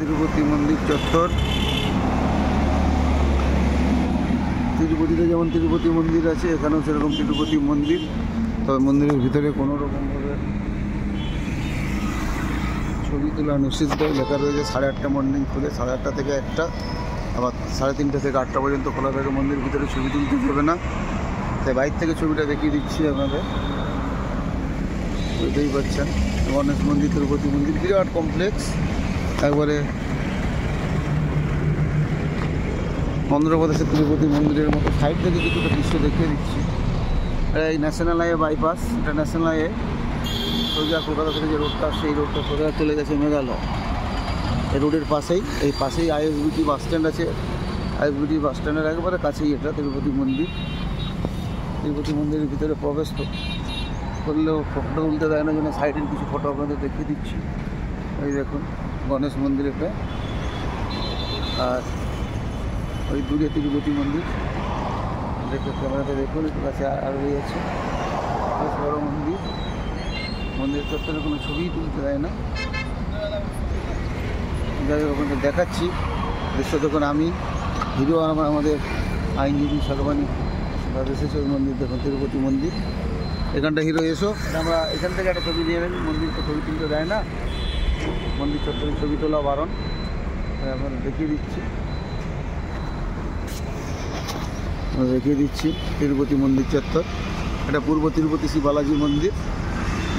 তিরুপতি মন্দির চত্বর। তিরুপতিতে যেমন তিরুপতি মন্দির আছে, এখানেও সেরকম তিরুপতি মন্দির। তবে মন্দিরের ভিতরে কোনো রকমভাবে ছবি তোলা নিষিদ্ধ। লেখা রয়েছে 8:30 মর্নিং খুলে, 8:30 থেকে 1টা, আবার 3:30 থেকে 8টা পর্যন্ত খোলা থাকে। মন্দিরের ভিতরে ছবি তুলতে দেবে না, তাই বাইরে থেকে ছবিটা দেখিয়ে দিচ্ছি আপনাদের। বুঝতেই পারছেন, গণেশ মন্দির, তিরুপতি মন্দির বিরাট কমপ্লেক্স। একবারে অন্ধ্রপ্রদেশের তিরুপতি মন্দিরের মতো। সাইড থেকে কিছুটা দৃশ্য দেখিয়ে দিচ্ছি। এই ন্যাশনাল হাইওয়ে বাইপাস, এটা ন্যাশনাল হাইওয়ে। সোজা কলকাতা থেকে যে রোডটা, সেই রোডটা সোজা চলে গেছে মেঘালয়। এই রোডের পাশেই, এই পাশেই আইএসবিটি বাস স্ট্যান্ড আছে। আইএসবিটি বাস স্ট্যান্ডের একবারে কাছেই এটা তিরুপতি মন্দির। তিরুপতি মন্দিরের ভিতরে প্রবেশ করলেও ফটো তুলতে দেয় না, জন্য সাইডের কিছু ফটো আপনাদের দেখিয়ে দিচ্ছি। এই দেখুন গণেশ মন্দির এটা, আর ওই দূরে তিরুপতি মন্দির। দেখে ক্যামেরাতে দেখুন, একটু কাছে আরও আছে বেশ বড় মন্দির। মন্দিরের চত্বরে কোনো ছবিই তুলতে দেয় না। যাই হোক আপনাদের দেখাচ্ছি দৃশ্য। যখন আমি হিরো আমাদের আইনজীবী সর্বাণী দাদা এসেছে ওই মন্দির, দেখুন তিরুপতি মন্দির। এখানটা হিরো এসো, আমরা এখান থেকে একটা ছবি দিয়ে নেবেন। মন্দির তো ছবি তুলতে দেয় না, মন্দির চত্বরে ছবি তোলা বারণ। আপনারা দেখিয়ে দিচ্ছি তিরুপতি মন্দির চত্বর। এটা পূর্ব তিরুপতি শ্রী বালাজি মন্দির।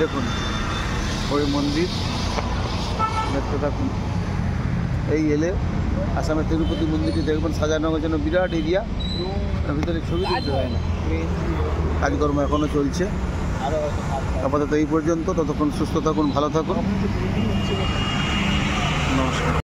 দেখুন ওই মন্দির দেখতে থাকুন। এই এলে আসামের তিরুপতি মন্দিরটি দেখবেন, সাজানোর জন্য বিরাট এরিয়া। ভিতরে ছবি তুলতে হয় না, কাজকর্ম এখনও চলছে। আপাতত এই পর্যন্ত। ততক্ষণ সুস্থ থাকুন, ভালো থাকুন, নমস্কার।